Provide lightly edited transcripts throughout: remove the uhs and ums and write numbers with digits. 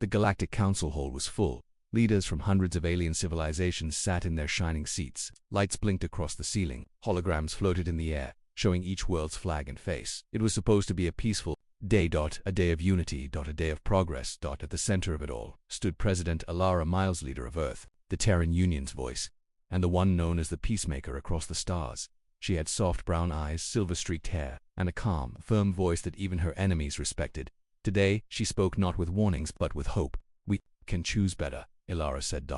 The Galactic Council Hall was full. Leaders from hundreds of alien civilizations sat in their shining seats. Lights blinked across the ceiling. Holograms floated in the air, showing each world's flag and face. It was supposed to be a peaceful day. A day of unity. A day of progress. At the center of it all stood President Alara Miles, leader of Earth, the Terran Union's voice, and the one known as the Peacemaker across the stars. She had soft brown eyes, silver-streaked hair, and a calm, firm voice that even her enemies respected. Today, she spoke not with warnings but with hope. "We can choose better," Alara said.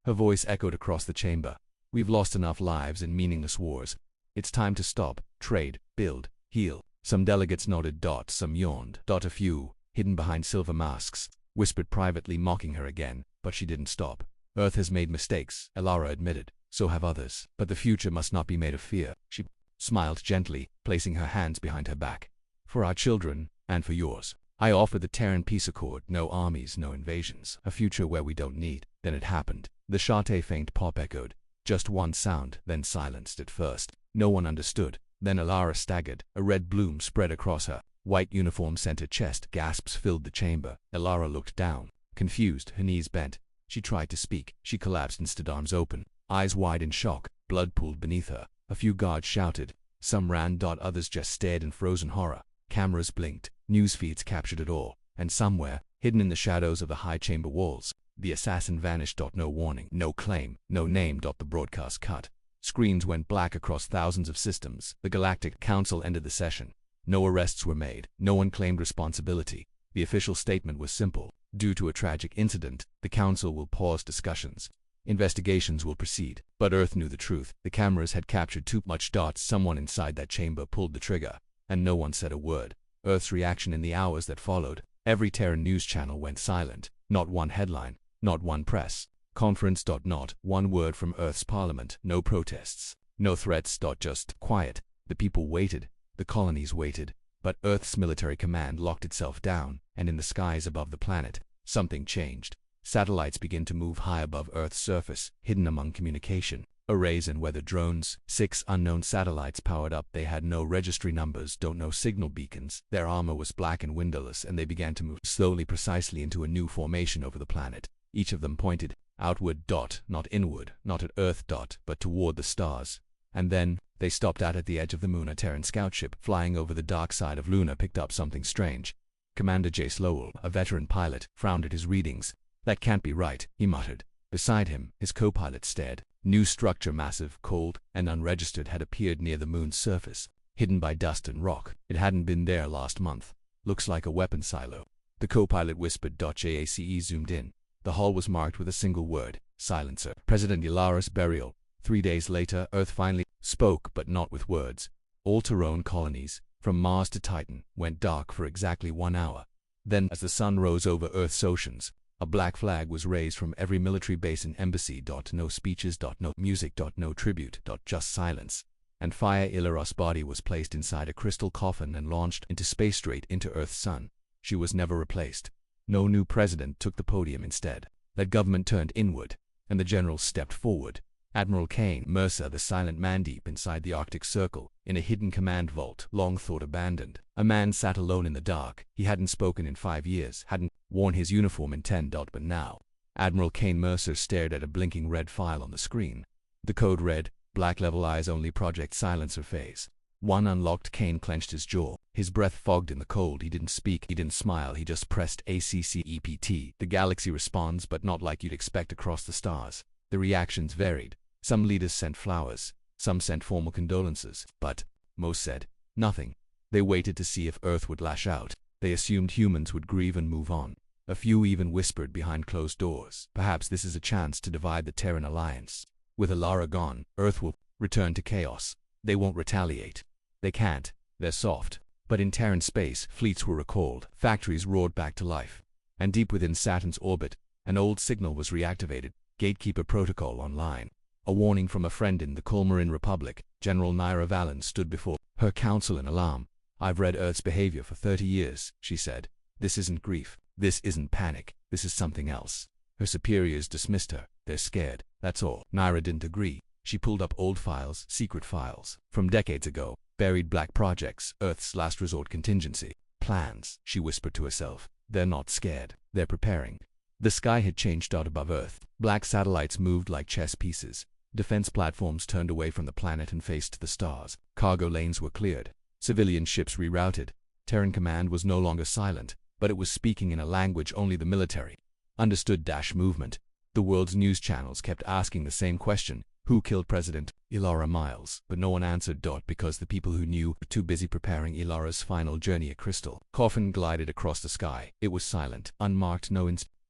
Her voice echoed across the chamber. "We've lost enough lives in meaningless wars. It's time to stop, trade, build, heal." Some delegates nodded. Some yawned. A few, hidden behind silver masks, whispered privately, mocking her again. But she didn't stop. "Earth has made mistakes," Alara admitted. "So have others. But the future must not be made of fear." She smiled gently, placing her hands behind her back. "For our children, and for yours, I offer the Terran Peace Accord. No armies, no invasions. A future where we don't need." Then it happened. The Shate faint pop echoed. Just one sound, then silenced. At first, no one understood. Then Alara staggered. A red bloom spread across her white uniform center chest. Gasps filled the chamber. Alara looked down, confused, her knees bent. She tried to speak. She collapsed instead, arms open, eyes wide in shock. Blood pooled beneath her. A few guards shouted. Some ran. Others just stared in frozen horror. Cameras blinked. News feeds captured it all. And somewhere, hidden in the shadows of the high chamber walls, the assassin vanished. No warning, no claim, no name. The broadcast cut. Screens went black across thousands of systems. The Galactic Council ended the session. No arrests were made. No one claimed responsibility. The official statement was simple. Due to a tragic incident, the Council will pause discussions. Investigations will proceed. But Earth knew the truth. The cameras had captured too much. Someone inside that chamber pulled the trigger, and no one said a word. Earth's reaction in the hours that followed. Every Terran news channel went silent. Not one headline. Not one press conference. Not one word from Earth's parliament. No protests. No threats. Just quiet. The people waited. The colonies waited. But Earth's military command locked itself down, and in the skies above the planet, something changed. Satellites began to move high above Earth's surface, hidden among communication arrays and weather drones. 6 unknown satellites powered up. They had no registry numbers, no signal beacons. Their armor was black and windowless, and they began to move slowly, precisely into a new formation over the planet. Each of them pointed outward. Not inward, not at Earth. But toward the stars. And then, they stopped at the edge of the moon. A Terran scout ship flying over the dark side of Luna picked up something strange. Commander Jace Lowell, a veteran pilot, frowned at his readings. "That can't be right," he muttered. Beside him, his co-pilot stared. New structure, massive, cold, and unregistered, had appeared near the moon's surface, hidden by dust and rock. It hadn't been there last month. "Looks like a weapon silo," the co-pilot whispered. JACE zoomed in. The hall was marked with a single word: silencer. President Alara's burial. 3 days later, Earth finally spoke, but not with words. All Tyrone colonies, from Mars to Titan, went dark for exactly 1 hour. Then, as the sun rose over Earth's oceans, a black flag was raised from every military base and embassy. No speeches. No music. No tribute. Just silence. And Fire Ilaros' body was placed inside a crystal coffin and launched into space, straight into Earth's sun. She was never replaced. No new president took the podium. Instead, that government turned inward, and the generals stepped forward. Admiral Kane Mercer, the silent man deep inside the Arctic Circle, in a hidden command vault, long thought abandoned. A man sat alone in the dark. He hadn't spoken in 5 years, hadn't worn his uniform in 10. But now, Admiral Kane Mercer stared at a blinking red file on the screen. The code read, "Black level eyes only, project silencer phase." One unlocked. Kane clenched his jaw. His breath fogged in the cold. He didn't speak. He didn't smile. He just pressed ACCEPT. The galaxy responds, but not like you'd expect across the stars. The reactions varied. Some leaders sent flowers. Some sent formal condolences. But most said nothing. They waited to see if Earth would lash out. They assumed humans would grieve and move on. A few even whispered behind closed doors, "Perhaps this is a chance to divide the Terran Alliance. With Alara gone, Earth will return to chaos. They won't retaliate. They can't. They're soft." But in Terran space, fleets were recalled. Factories roared back to life. And deep within Saturn's orbit, an old signal was reactivated. Gatekeeper protocol online. A warning from a friend in the Colmarin Republic. General Naira Valen stood before her council in alarm. "I've read Earth's behavior for 30 years, she said. "This isn't grief. This isn't panic. This is something else." Her superiors dismissed her. "They're scared, that's all." Naira didn't agree. She pulled up old files, secret files, from decades ago. Buried black projects, Earth's last resort contingency plans, she whispered to herself. They're not scared. They're preparing. The sky had changed out above Earth. Black satellites moved like chess pieces. Defense platforms turned away from the planet and faced the stars. Cargo lanes were cleared. Civilian ships rerouted. Terran Command was no longer silent, but it was speaking in a language only the military understood. Movement. The world's news channels kept asking the same question: who killed President Ilara Miles? But no one answered. Because the people who knew were too busy preparing Ilara's final journey. A crystal coffin glided across the sky. It was silent, unmarked,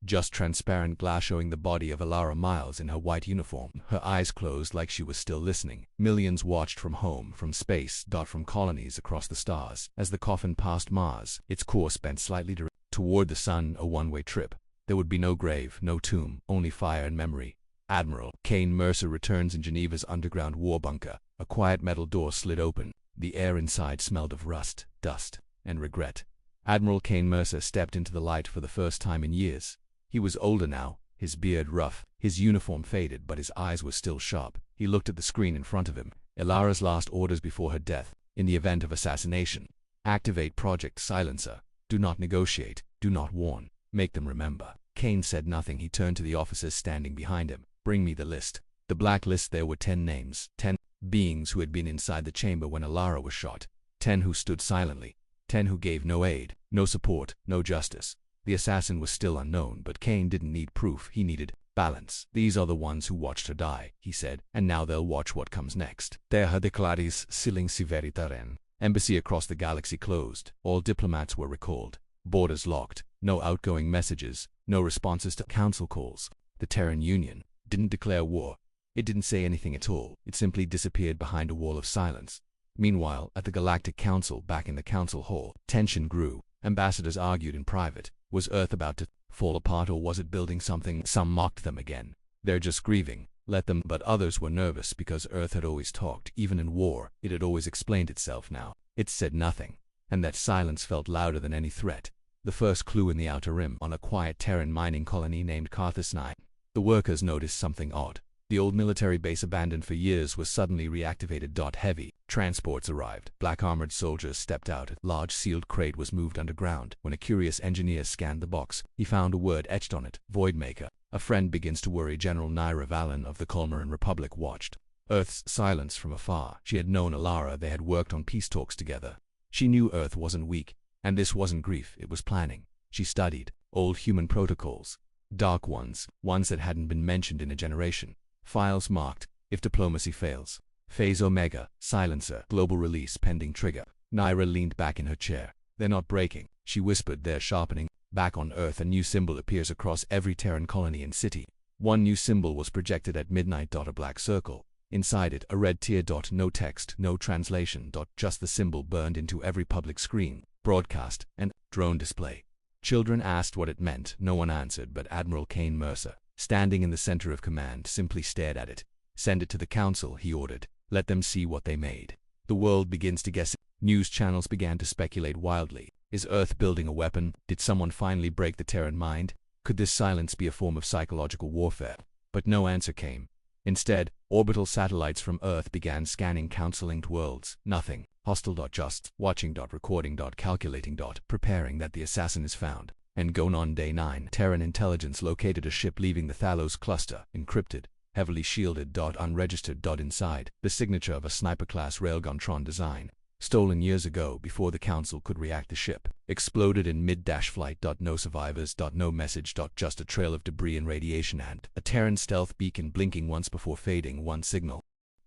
just transparent glass showing the body of Ilara Miles in her white uniform, her eyes closed like she was still listening. Millions watched from home, from space, from colonies across the stars. As the coffin passed Mars, its course bent slightly toward the sun, a one-way trip. There would be no grave, no tomb, only fire and memory. Admiral Kane Mercer returns in Geneva's underground war bunker. A quiet metal door slid open. The air inside smelled of rust, dust, and regret. Admiral Kane Mercer stepped into the light for the first time in years. He was older now, his beard rough, his uniform faded, but his eyes were still sharp. He looked at the screen in front of him. Ilara's last orders before her death. In the event of assassination, activate Project Silencer. Do not negotiate. Do not warn. Make them remember. Kane said nothing. He turned to the officers standing behind him. Bring me the list. The black list. There were 10 names. 10 beings who had been inside the chamber when Ilara was shot. 10 who stood silently. 10 who gave no aid, no support, no justice. The assassin was still unknown, but Kane didn't need proof. He needed balance. These are the ones who watched her die, he said, and now they'll watch what comes next. Terra declaris silenci veritaren. Embassy across the galaxy closed. All diplomats were recalled. Borders locked. No outgoing messages. No responses to council calls. The Terran Union didn't declare war. It didn't say anything at all. It simply disappeared behind a wall of silence. Meanwhile, at the Galactic Council, back in the council hall, tension grew. Ambassadors argued in private. Was Earth about to fall apart, or was it building something? Some mocked them again. They're just grieving. Let them. But others were nervous because Earth had always talked. Even in war, it had always explained itself. Now, it said nothing. And that silence felt louder than any threat. The first clue in the Outer Rim, on a quiet Terran mining colony named Carthus 9. The workers noticed something odd. The old military base, abandoned for years, was suddenly reactivated. Heavy transports arrived. Black armored soldiers stepped out. A large sealed crate was moved underground. When a curious engineer scanned the box, he found a word etched on it: Voidmaker. A friend begins to worry. General Naira Valen of the Colmarin Republic watched Earth's silence from afar. She had known Ilara. They had worked on peace talks together. She knew Earth wasn't weak, and this wasn't grief, it was planning. She studied old human protocols, dark ones that hadn't been mentioned in a generation. Files marked, if diplomacy fails. Phase Omega, silencer, global release pending trigger. Naira leaned back in her chair. They're not breaking, she whispered. They're sharpening. Back on Earth, a new symbol appears across every Terran colony and city. One new symbol was projected at midnight. A black circle. Inside it, a red tear. No text, no translation. Just the symbol burned into every public screen, broadcast, and drone display. Children asked what it meant. No one answered, but Admiral Kane Mercer, standing in the center of command, simply stared at it. Send it to the council, he ordered. Let them see what they made. The world begins to guess. News channels began to speculate wildly. Is Earth building a weapon? Did someone finally break the Terran mind? Could this silence be a form of psychological warfare? But no answer came. Instead, orbital satellites from Earth began scanning council-linked worlds. Nothing. Hostile. Just watching. Recording. Calculating. Preparing that the assassin is found. And gone on day 9. Terran intelligence located a ship leaving the Thalos cluster, encrypted, heavily shielded. Unregistered. Inside, the signature of a sniper-class railgun design. Stolen years ago, before the council could react. The ship exploded in mid-flight. No survivors. No message. Just a trail of debris and radiation, and a Terran stealth beacon blinking once before fading. One signal.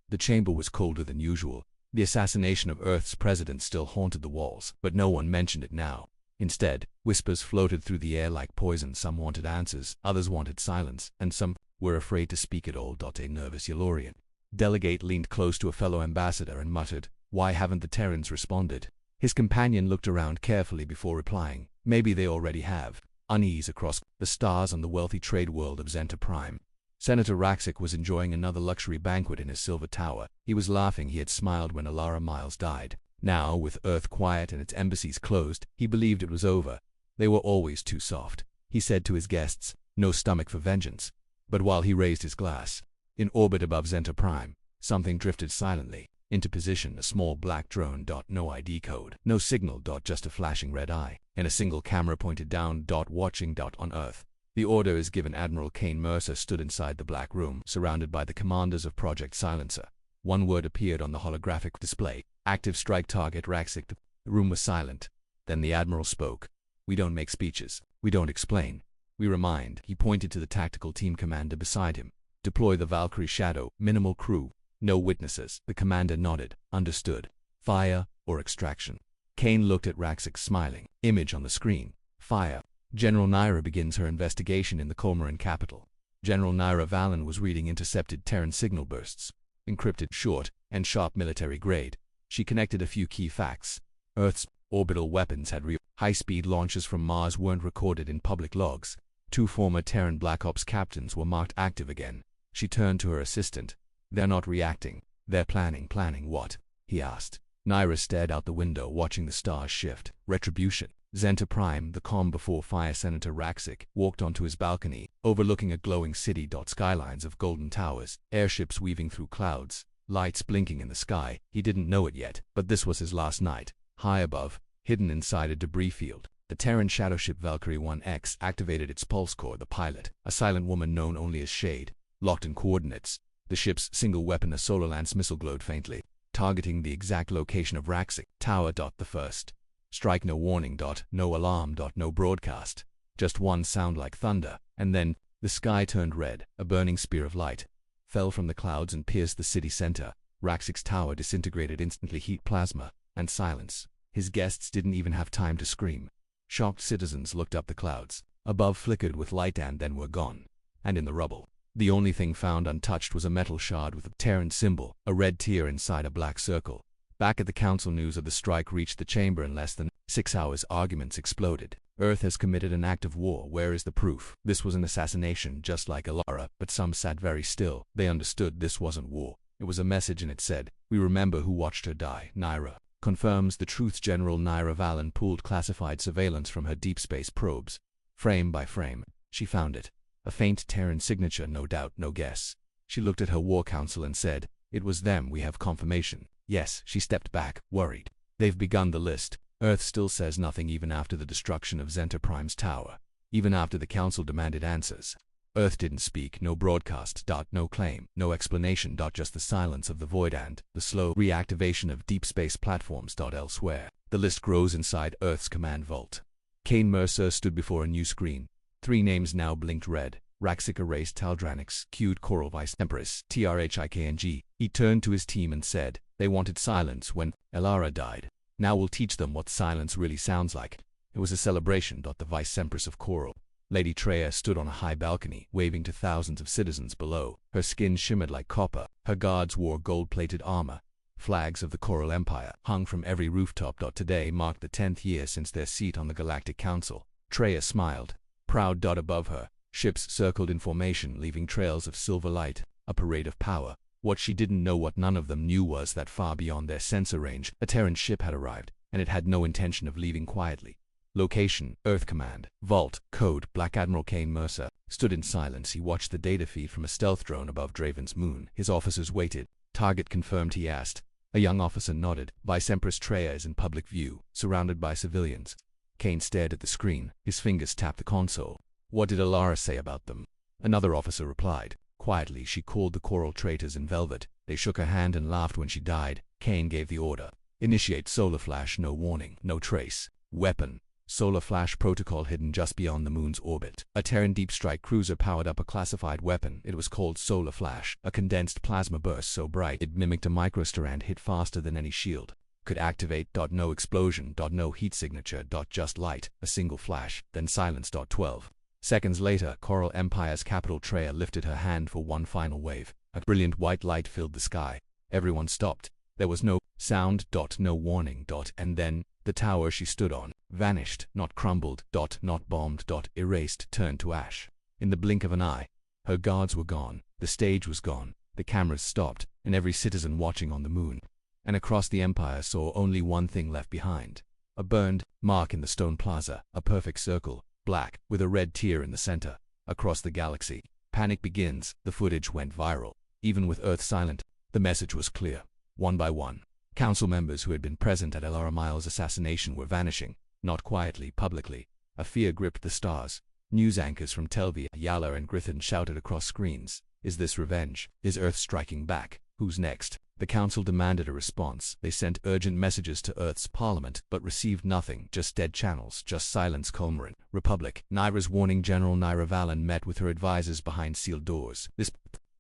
The chamber was colder than usual. The assassination of Earth's president still haunted the walls, but no one mentioned it now. Instead, whispers floated through the air like poison. Some wanted answers, others wanted silence, and some were afraid to speak at all. A nervous Yolorian delegate leaned close to a fellow ambassador and muttered, "Why haven't the Terrans responded?" His companion looked around carefully before replying, "Maybe they already have." Unease across the stars on the wealthy trade world of Zenta Prime. Senator Raxic was enjoying another luxury banquet in his silver tower. He was laughing. He had smiled when Ilara Miles died. Now, with Earth quiet and its embassies closed, he believed it was over. They were always too soft. He said to his guests, "No stomach for vengeance." But while he raised his glass, in orbit above Zenta Prime, something drifted silently. Into position, a small black drone. No ID code, no signal. Just a flashing red eye, and a single camera pointed down. Watching. On Earth. The order is given. Admiral Kane Mercer stood inside the black room, surrounded by the commanders of Project Silencer. One word appeared on the holographic display: active strike target Raxic. The room was silent. Then the Admiral spoke. "We don't make speeches. We don't explain. We remind." He pointed to the tactical team commander beside him. "Deploy the Valkyrie Shadow. Minimal crew. No witnesses." The commander nodded. "Understood. Fire or extraction." Kane looked at Raxic, smiling. Image on the screen. Fire. General Naira begins her investigation in the Colmarin capital. General Naira Valen was reading intercepted Terran signal bursts. Encrypted, short, and sharp, military grade. She connected a few key facts. Earth's orbital weapons had high-speed launches from Mars weren't recorded in public logs. 2 former Terran Black Ops captains were marked active again. She turned to her assistant. "They're not reacting. They're planning." "Planning what?" he asked. Naira stared out the window, watching the stars shift. "Retribution." Zenta Prime, the calm before fire Senator Raxic, walked onto his balcony, overlooking a glowing city. Skylines of golden towers, airships weaving through clouds, lights blinking in the sky. He didn't know it yet, but this was his last night. High above, hidden inside a debris field, the Terran shadow ship Valkyrie 1X activated its pulse core. The pilot, a silent woman known only as Shade, locked in coordinates. The ship's single weapon, a Solar Lance missile, glowed faintly, targeting the exact location of Raxic Tower. The first strike, no warning. No alarm. No broadcast. Just one sound like thunder, and then the sky turned red. A burning spear of light fell from the clouds and pierced the city center. Raxic's tower disintegrated instantly. Heat, plasma, and silence. His guests didn't even have time to scream. Shocked citizens looked up. The clouds above flickered with light and then were gone. And in the rubble, the only thing found untouched was a metal shard with a Terran symbol, a red tear inside a black circle. Back at the council, news of the strike reached the chamber in less than 6 hours. Arguments exploded. "Earth has committed an act of war. Where is the proof?" This was an assassination, just like Alara, but some sat very still. They understood this wasn't war. It was a message, and it said, "We remember who watched her die." Naira confirms the truth. General Naira Valen pulled classified surveillance from her deep space probes. Frame by frame, she found it. A faint Terran signature, no doubt, no guess. She looked at her war council and said, "It was them. We have confirmation." Yes, she stepped back, worried. "They've begun the list." Earth still says nothing even after the destruction of Zenta Prime's tower. Even after the council demanded answers. Earth didn't speak. No broadcast. No claim. No explanation. Just the silence of the void and the slow reactivation of deep space platforms. Elsewhere, the list grows inside Earth's command vault. Kane Mercer stood before a new screen. 3 names now blinked red. Raxic erased. Taldranix cued. Coral Vice Empress Trhikng. He turned to his team and said, "They wanted silence when Elara died. Now we'll teach them what silence really sounds like." It was a celebration. The Vice Empress of Coral, Lady Treya, stood on a high balcony, waving to thousands of citizens below. Her skin shimmered like copper. Her guards wore gold-plated armor. Flags of the Coral Empire hung from every rooftop. Today marked the 10th year since their seat on the Galactic Council. Treya smiled, proud. Above her, ships circled in formation, leaving trails of silver light, a parade of power. What she didn't know, what none of them knew, was that far beyond their sensor range, a Terran ship had arrived, and it had no intention of leaving quietly. Location, Earth Command. Vault, code, Black Admiral Kane Mercer stood in silence. He watched the data feed from a stealth drone above Draven's moon. His officers waited. "Target confirmed?" he asked. A young officer nodded. "Vice Empress Treya is in public view, surrounded by civilians." Kane stared at the screen. His fingers tapped the console. "What did Alara say about them?" Another officer replied. Quietly, "She called the Coral traitors in velvet. They shook her hand and laughed when she died." Kane gave the order. "Initiate solar flash. No warning. No trace. Weapon. Solar flash protocol hidden just beyond the moon's orbit." A Terran deep strike cruiser powered up a classified weapon. It was called Solar Flash, a condensed plasma burst so bright it mimicked a microstar and hit faster than any shield could activate. No explosion. No heat signature. Just light, a single flash, then silence. 12 seconds later, Coral Empire's capital Treya lifted her hand for one final wave. A brilliant white light filled the sky. Everyone stopped. There was no sound. No warning. And then the tower she stood on vanished. Not crumbled. Not bombed. Erased. Turned to ash. In the blink of an eye, her guards were gone. The stage was gone. The cameras stopped, and every citizen watching on the moon and across the Empire saw only one thing left behind. A burned mark in the stone plaza, a perfect circle, black, with a red tear in the center. Across the galaxy, panic begins. The footage went viral. Even with Earth silent, the message was clear. One by one, council members who had been present at Elara Miles' assassination were vanishing, not quietly, publicly. A fear gripped the stars. News anchors from Telvia, Yala, and Grithin shouted across screens. Is this revenge? Is Earth striking back? Who's next? The council demanded a response. They sent urgent messages to Earth's parliament, but received nothing. Just dead channels, just silence. Colmarin, Republic. Naira's warning. General Naira Valen met with her advisors behind sealed doors. This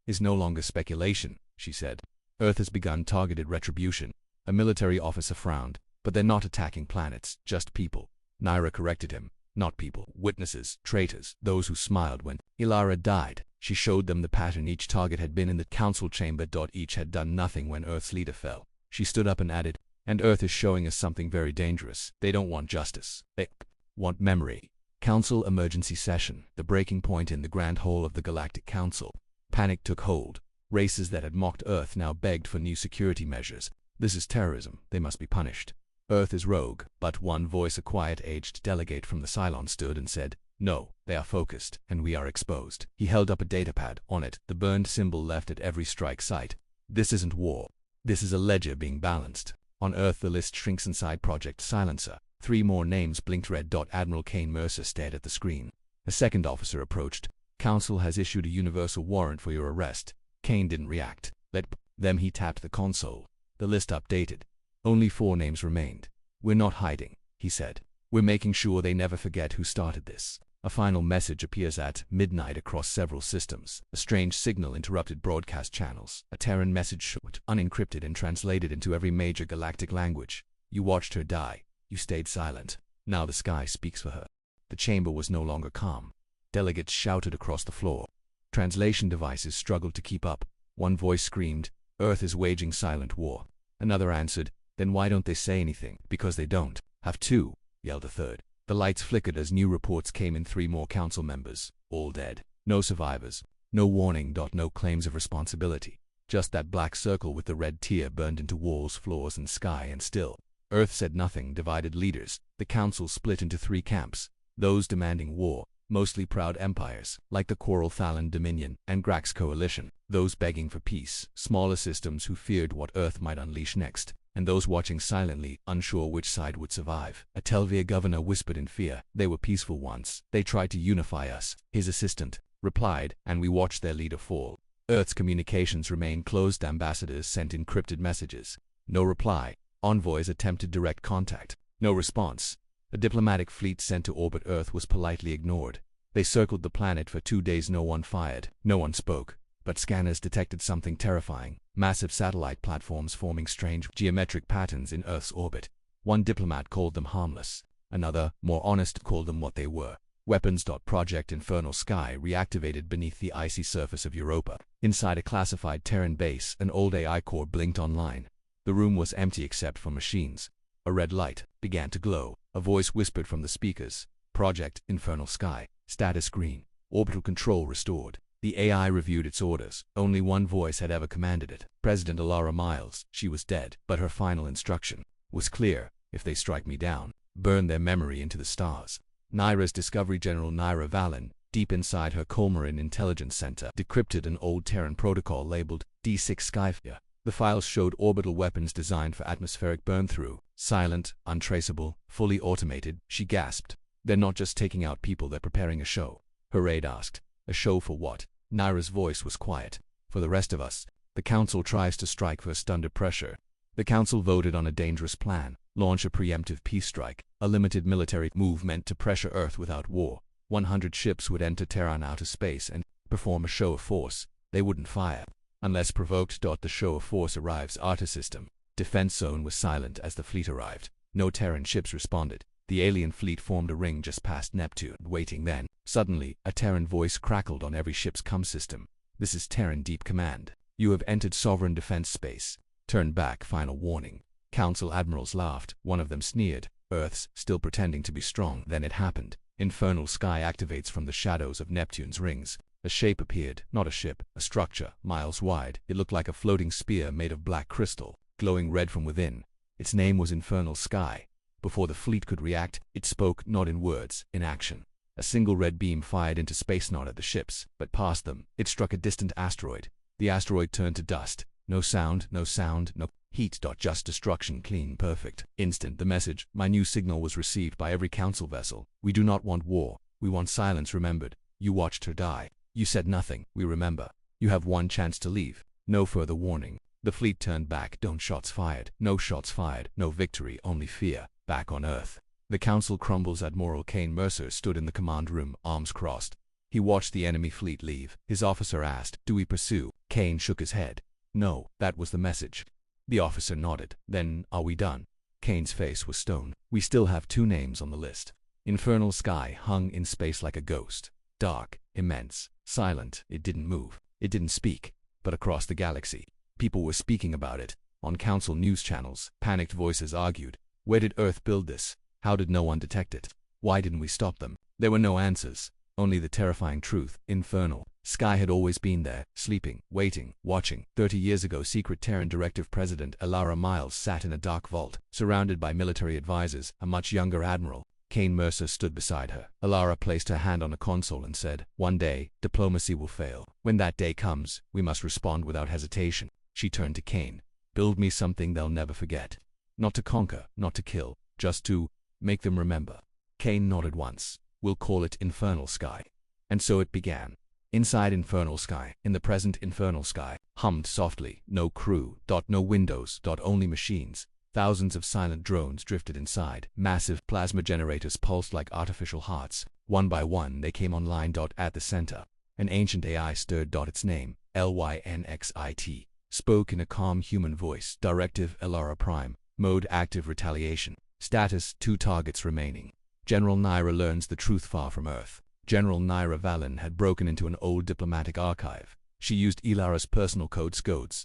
is no longer speculation, she said. Earth has begun targeted retribution. A military officer frowned. But they're not attacking planets, just people. Naira corrected him. Not people. Witnesses, traitors, those who smiled when Ilara died. She showed them the pattern. Each target had been in the council chamber. Each had done nothing when Earth's leader fell. She stood up and added, and Earth is showing us something very dangerous. They don't want justice. They want memory. Council emergency session. The breaking point in the Grand Hall of the Galactic Council. Panic took hold. Races that had mocked Earth now begged for new security measures. This is terrorism. They must be punished. Earth is rogue. But one voice, a quiet, aged delegate from the Cylon, stood and said, no, they are focused, and we are exposed. He held up a datapad. On it, the burned symbol left at every strike site. This isn't war. This is a ledger being balanced. On Earth, the list shrinks inside Project Silencer. 3 more names blinked red. Admiral Kane Mercer stared at the screen. A second officer approached. Council has issued a universal warrant for your arrest. Kane didn't react. Let them. He tapped the console. The list updated. Only 4 names remained. We're not hiding, he said. We're making sure they never forget who started this. A final message appears at midnight across several systems. A strange signal interrupted broadcast channels. A Terran message showed, unencrypted and translated into every major galactic language. You watched her die. You stayed silent. Now the sky speaks for her. The chamber was no longer calm. Delegates shouted across the floor. Translation devices struggled to keep up. One voice screamed, Earth is waging silent war. Another answered, then why don't they say anything? Because they don't have to, yelled a third. The lights flickered as new reports came in. 3 more council members, all dead. No survivors. No warning. No claims of responsibility. Just that black circle with the red tear burned into walls, floors, and sky, and still. Earth said nothing. Divided leaders. The council split into 3 camps. Those demanding war, mostly proud empires, like the Coral Thalan Dominion and Grax Coalition. Those begging for peace, smaller systems who feared what Earth might unleash next. And those watching silently, unsure which side would survive. A Telvia governor whispered in fear. They were peaceful once. They tried to unify us. His assistant replied, and we watched their leader fall. Earth's communications remained closed. Ambassadors sent encrypted messages. No reply. Envoys attempted direct contact. No response. A diplomatic fleet sent to orbit Earth was politely ignored. They circled the planet for 2 days. No one fired. No one spoke. But scanners detected something terrifying. Massive satellite platforms forming strange geometric patterns in Earth's orbit. One diplomat called them harmless. Another, more honest, called them what they were. Weapons. Project Infernal Sky reactivated beneath the icy surface of Europa. Inside a classified Terran base, an old AI core blinked online. The room was empty except for machines. A red light began to glow. A voice whispered from the speakers. Project Infernal Sky. Status green. Orbital control restored. The AI reviewed its orders. Only one voice had ever commanded it. President Elara Miles. She was dead, but her final instruction was clear. If they strike me down, burn their memory into the stars. Naira's Discovery General Naira Valen, deep inside her Colmarin Intelligence Center, decrypted an old Terran protocol labeled D6 Skyfire. The files showed orbital weapons designed for atmospheric burn-through. Silent, untraceable, fully automated. She gasped. They're not just taking out people, they're preparing a show. Her aide asked. A show for what? Naira's voice was quiet. For the rest of us. The council tries to strike first under pressure. The council voted on a dangerous plan. Launch a preemptive peace strike. A limited military move meant to pressure Earth without war. 100 ships would enter Terran outer space and perform a show of force. They wouldn't fire unless provoked. The show of force arrives. Arta system. Defense zone was silent as the fleet arrived. No Terran ships responded. The alien fleet formed a ring just past Neptune, waiting. Then, suddenly, a Terran voice crackled on every ship's comm system. This is Terran Deep Command. You have entered sovereign defense space. Turn back. Final warning. Council admirals laughed. One of them sneered. Earth's still pretending to be strong. Then it happened. Infernal Sky activates from the shadows of Neptune's rings. A shape appeared. Not a ship. A structure, miles wide. It looked like a floating spear made of black crystal, glowing red from within. Its name was Infernal Sky. Before the fleet could react, it spoke, not in words, in action. A single red beam fired into space, not at the ships, but past them. It struck a distant asteroid. The asteroid turned to dust. No sound, no sound, no... Heat. Just destruction, clean, perfect. Instant. The message, my new signal, was received by every council vessel. We do not want war. We want silence. Remembered. You watched her die. You said nothing. We remember. You have one chance to leave. No further warning. The fleet turned back. Don't shots fired. No shots fired. No victory, only fear. Back on Earth. The council crumbles. Admiral Kane Mercer stood in the command room, arms crossed. He watched the enemy fleet leave. His officer asked, "Do we pursue?" Kane shook his head. No, that was the message. The officer nodded. Then, are we done? Kane's face was stone. We still have 2 names on the list. Infernal Sky hung in space like a ghost. Dark, immense, silent. It didn't move. It didn't speak. But across the galaxy, people were speaking about it. On council news channels, panicked voices argued. Where did Earth build this? How did no one detect it? Why didn't we stop them? There were no answers. Only the terrifying truth. Infernal Sky had always been there, sleeping, waiting, watching. 30 years ago, secret Terran Directive President Elara Miles sat in a dark vault, surrounded by military advisors. A much younger admiral, Kane Mercer, stood beside her. Elara placed her hand on a console and said, "One day, diplomacy will fail. When that day comes, we must respond without hesitation." She turned to Kane. "Build me something they'll never forget. Not to conquer, not to kill, just to make them remember." Kane nodded once. "We'll call it Infernal Sky." And so it began. Inside Infernal Sky, in the present Infernal Sky, hummed softly. No crew. No windows. Only machines. Thousands of silent drones drifted inside. Massive plasma generators pulsed like artificial hearts. One by one, they came online. At the center, an ancient AI stirred. Its name, LYNXIT, spoke in a calm human voice. Directive Elara Prime. Mode active retaliation. Status 2 targets remaining. General Naira learns the truth far from Earth. General Naira Valen had broken into an old diplomatic archive. She used Elara's personal codes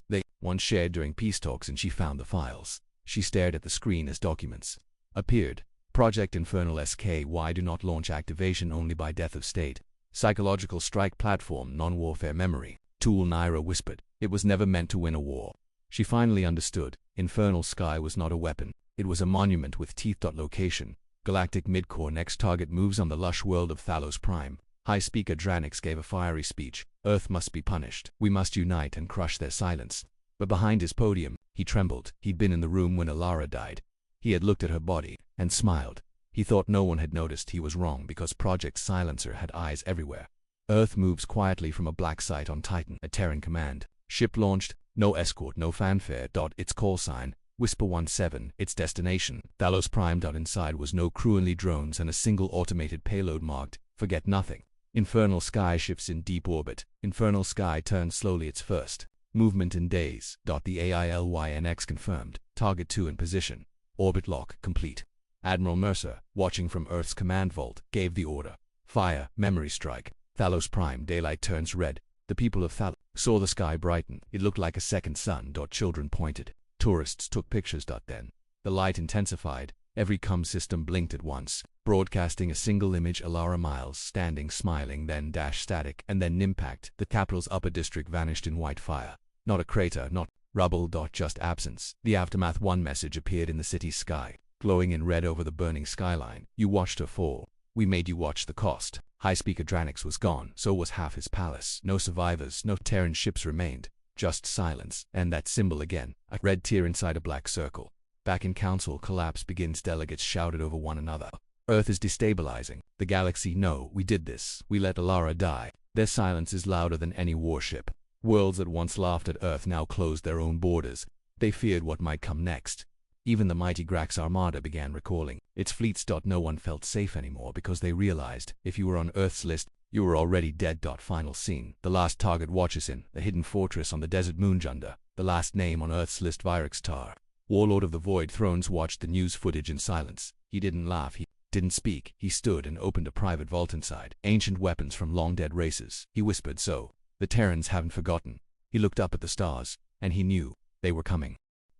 they once shared during peace talks, and she found the files. She stared at the screen as documents appeared. Project Infernal SKY. Do not launch. Activation only by death of state. Psychological strike platform. Non-warfare memory. Tool. Naira whispered. It was never meant to win a war. She finally understood. Infernal Sky was not a weapon. It was a monument with teeth. Location: Galactic Midcore. Next target moves on the lush world of Thalos Prime. High Speaker Dranix gave a fiery speech. Earth must be punished. We must unite and crush their silence. But behind his podium, he trembled. He'd been in the room when Elara died. He had looked at her body and smiled. He thought no one had noticed. He was wrong, because Project Silencer had eyes everywhere. Earth moves quietly from a black site on Titan, a Terran command. Ship launched. No escort, no fanfare. Its call sign, Whisper 17, its destination, Thalos Prime. Inside was no crew, only drones and a single automated payload marked, Forget Nothing. Infernal Sky shifts in deep orbit. Infernal Sky turns slowly its first movement in days. The AILYNX confirmed. Target 2 in position. Orbit lock complete. Admiral Mercer, watching from Earth's command vault, gave the order. Fire, memory strike. Thalos Prime. Daylight turns red. The people of Thalos saw the sky brighten. It looked like a second sun. Children pointed. Tourists took pictures. Then, the light intensified. Every comm system blinked at once, broadcasting a single image. Elara Miles standing smiling, then static, and then impact. The capital's upper district vanished in white fire. Not a crater, not rubble. Just absence. The Aftermath 1 message appeared in the city's sky, glowing in red over the burning skyline. You watched her fall. We made you watch the cost. High Speaker Dranix was gone. So was half his palace. No survivors, no Terran ships remained. Just silence. And that symbol again. A red tear inside a black circle. Back in council, collapse begins. Delegates shouted over one another. Earth is destabilizing. The galaxy. No, we did this. We let Elara die. Their silence is louder than any warship. Worlds that once laughed at Earth now closed their own borders. They feared what might come next. Even the mighty Grax Armada began recalling its fleets. No one felt safe anymore, because they realized if you were on Earth's list, you were already dead. Final scene. The last target watches in the hidden fortress on the desert moon Junda. The last name on Earth's list, Vyrix Tar. Warlord of the Void Thrones watched the news footage in silence. He didn't laugh. He didn't speak. He stood and opened a private vault inside. Ancient weapons from long-dead races. He whispered, "So, the Terrans haven't forgotten." He looked up at the stars, and he knew they were coming.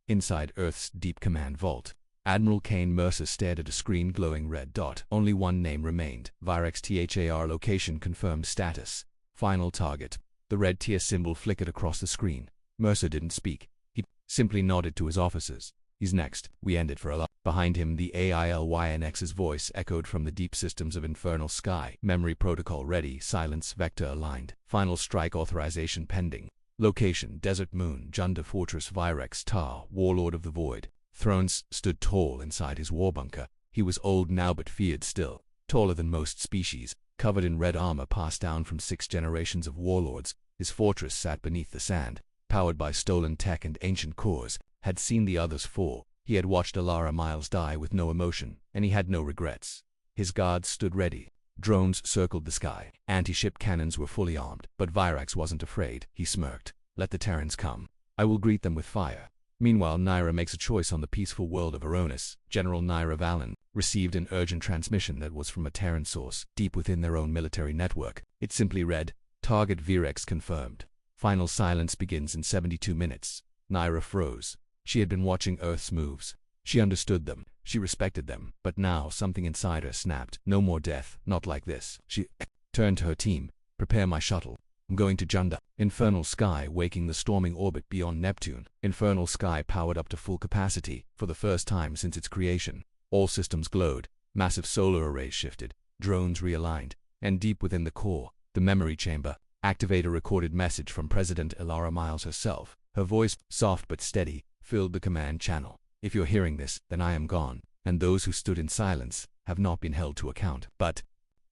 Inside Earth's deep command vault, Admiral Kane Mercer stared at a screen glowing red. Only one name remained. Vyrix THAR. Location confirmed. Status: Final target. The red tear symbol flickered across the screen. Mercer didn't speak. He simply nodded to his officers. "He's next. We ended for a lot." Behind him, the AILYNX's voice echoed from the deep systems of Infernal Sky. Memory protocol ready. Silence vector aligned. Final strike authorization pending. Location: Desert Moon, Junda Fortress. Virex Tar, Warlord of the Void. Thrones stood tall inside his war bunker. He was old now but feared still, taller than most species, covered in red armor passed down from 6 generations of warlords. His fortress sat beneath the sand, powered by stolen tech and ancient cores, had seen the others fall. He had watched Alara Miles die with no emotion, and he had no regrets. His guards stood ready. Drones circled the sky. Anti-ship cannons were fully armed, but Virax wasn't afraid. He smirked. Let the Terrans come. I will greet them with fire. Meanwhile, Naira makes a choice on the peaceful world of Aronis. General Naira Valen received an urgent transmission that was from a Terran source, deep within their own military network. It simply read, Target Virex confirmed. Final silence begins in 72 minutes. Naira froze. She had been watching Earth's moves. She understood them. She respected them. But now something inside her snapped. No more death. Not like this. She turned to her team. Prepare my shuttle. I'm going to Junda. Infernal Sky waking the storming orbit beyond Neptune. Infernal Sky powered up to full capacity for the first time since its creation. All systems glowed. Massive solar arrays shifted. Drones realigned. And deep within the core, the memory chamber, activate a recorded message from President Alara Miles herself. Her voice, soft but steady, filled the command channel. If you're hearing this, then I am gone, and those who stood in silence have not been held to account. But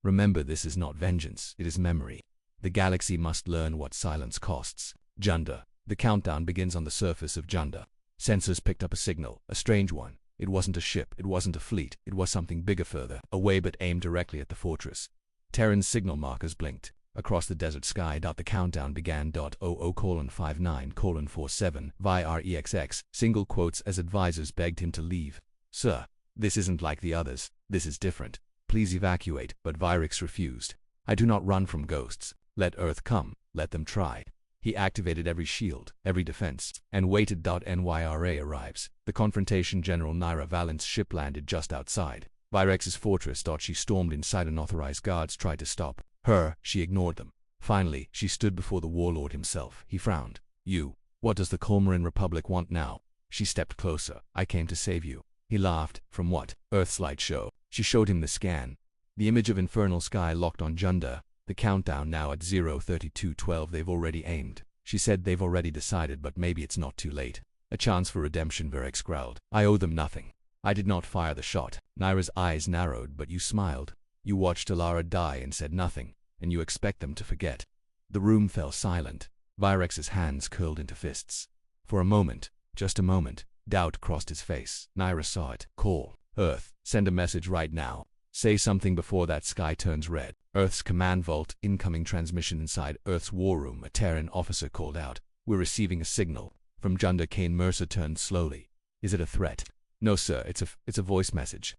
remember, this is not vengeance, it is memory. The galaxy must learn what silence costs. Junda. The countdown begins on the surface of Junda. Sensors picked up a signal, a strange one. It wasn't a ship, it wasn't a fleet, it was something bigger further away but aimed directly at the fortress. Terran's signal markers blinked. Across the desert sky. The countdown began. 00:59:47 VIREXX, single quotes as advisors begged him to leave. Sir, this isn't like the others, this is different. Please evacuate. But Virex refused. I do not run from ghosts. Let Earth come, let them try. He activated every shield, every defense, and waited. NYRA arrives. The confrontation. General Naira Valen's ship landed just outside Virex's fortress. She stormed inside. Unauthorized guards tried to stop her. She ignored them. Finally, she stood before the warlord himself. He frowned. You, what does the Colmarin Republic want now? She stepped closer. I came to save you. He laughed. From what? Earth's light show. She showed him the scan. The image of Infernal Sky locked on Junda. The countdown now at 0:32:12. They've already aimed. She said they've already decided, but maybe it's not too late. A chance for redemption. Virex growled. I owe them nothing. I did not fire the shot. Naira's eyes narrowed. But you smiled. You watched Alara die and said nothing, and you expect them to forget. The room fell silent. Virex's hands curled into fists. For a moment, just a moment, doubt crossed his face. Naira saw it. Call. Earth. Send a message right now. Say something before that sky turns red. Earth's command vault. Incoming transmission inside Earth's war room. A Terran officer called out. We're receiving a signal. From Junda. Kane Mercer turned slowly. Is it a threat? No, sir. It's a voice message.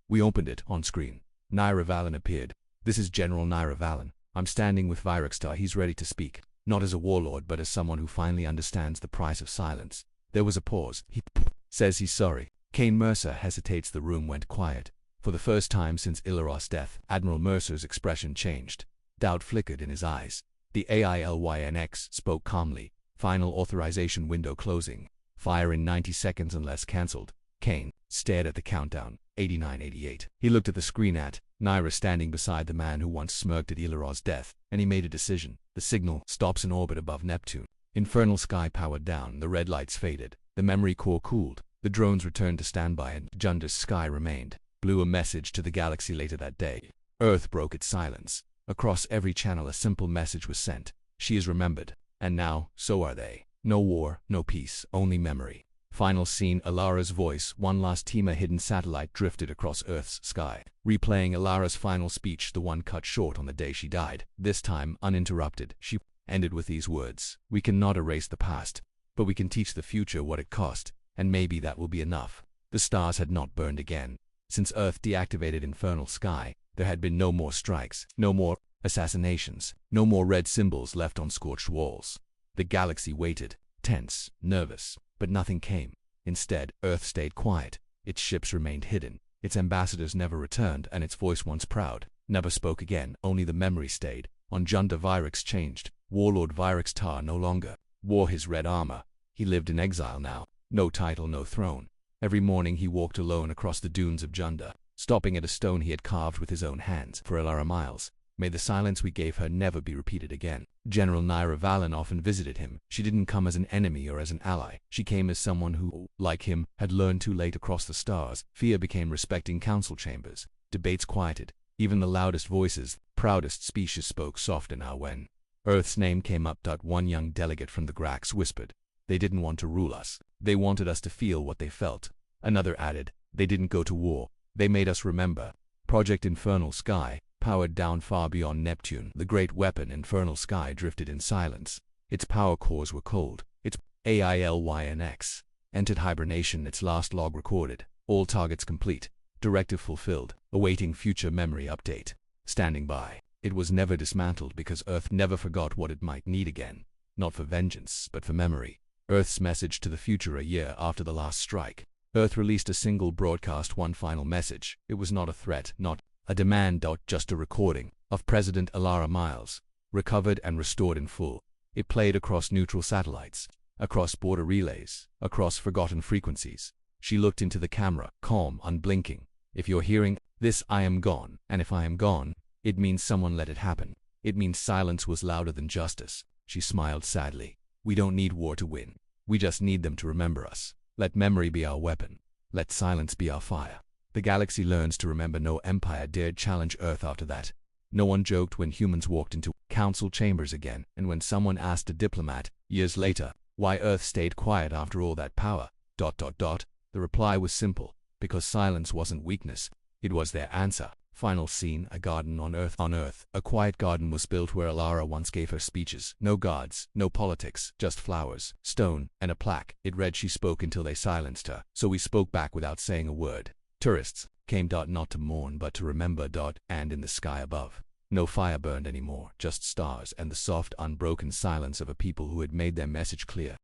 We opened it. On screen. Naira Valen appeared. This is General Naira Valen. I'm standing with Virex. He's ready to speak. Not as a warlord, but as someone who finally understands the price of silence. There was a pause. He says he's sorry. Kane Mercer hesitates. The room went quiet. For the first time since Ilaros' death, Admiral Mercer's expression changed. Doubt flickered in his eyes. The AILYNX spoke calmly. Final authorization window closing. Fire in 90 seconds unless cancelled. Kane stared at the countdown. 89:88. He looked at the screen at Naira standing beside the man who once smirked at Ilaros' death, and he made a decision. The signal stops in orbit above Neptune. Infernal Sky powered down. The red lights faded. The memory core cooled. The drones returned to standby, and Junda's sky remained. Blew a message to the galaxy later that day. Earth broke its silence. Across every channel a simple message was sent. She is remembered. And now, so are they. No war, no peace, only memory. Final scene. Alara's voice. One last team. A hidden satellite drifted across Earth's sky, replaying Alara's final speech, the one cut short on the day she died. This time, uninterrupted, she ended with these words. We cannot erase the past, but we can teach the future what it cost, and maybe that will be enough. The stars had not burned again. Since Earth deactivated Infernal Sky, there had been no more strikes, no more assassinations, no more red symbols left on scorched walls. The galaxy waited, tense, nervous, but nothing came. Instead, Earth stayed quiet. Its ships remained hidden. Its ambassadors never returned, and its voice, once proud, never spoke again. Only the memory stayed. On Junda, Virex changed. Warlord Virex Tar no longer wore his red armor. He lived in exile now. No title, no throne. Every morning he walked alone across the dunes of Junda, stopping at a stone he had carved with his own hands for Alara Miles. May the silence we gave her never be repeated again. General Naira Valen often visited him. She didn't come as an enemy or as an ally. She came as someone who, like him, had learned too late across the stars. Fear became respect in council chambers. Debates quieted. Even the loudest voices, proudest speeches spoke soft now when Earth's name came up. One young delegate from the Grax whispered, "They didn't want to rule us. They wanted us to feel what they felt." Another added, "They didn't go to war. They made us remember." Project Infernal Sky, powered down far beyond Neptune, the great weapon Infernal Sky drifted in silence. Its power cores were cold. Its AILYNX entered hibernation, its last log recorded. All targets complete. Directive fulfilled. Awaiting future memory update. Standing by. It was never dismantled because Earth never forgot what it might need again. Not for vengeance, but for memory. Earth's message to the future a year after the last strike. Earth released a single broadcast, one final message. It was not a threat, not a demand, just a recording of President Alara Miles, recovered and restored in full. It played across neutral satellites, across border relays, across forgotten frequencies. She looked into the camera, calm, unblinking. "If you're hearing this, I am gone, and if I am gone, it means someone let it happen. It means silence was louder than justice." She smiled sadly. "We don't need war to win. We just need them to remember us. Let memory be our weapon. Let silence be our fire." The galaxy learns to remember. No empire dared challenge Earth after that. No one joked when humans walked into council chambers again, and when someone asked a diplomat, years later, why Earth stayed quiet after all that power, the reply was simple: because silence wasn't weakness, it was their answer. Final scene, a garden on Earth. On Earth, a quiet garden was built where Alara once gave her speeches. No gods, no politics, just flowers, stone, and a plaque. It read, "She spoke until they silenced her, so we spoke back without saying a word." Tourists came, not to mourn but to remember. And in the sky above, no fire burned anymore, just stars and the soft, unbroken silence of a people who had made their message clear.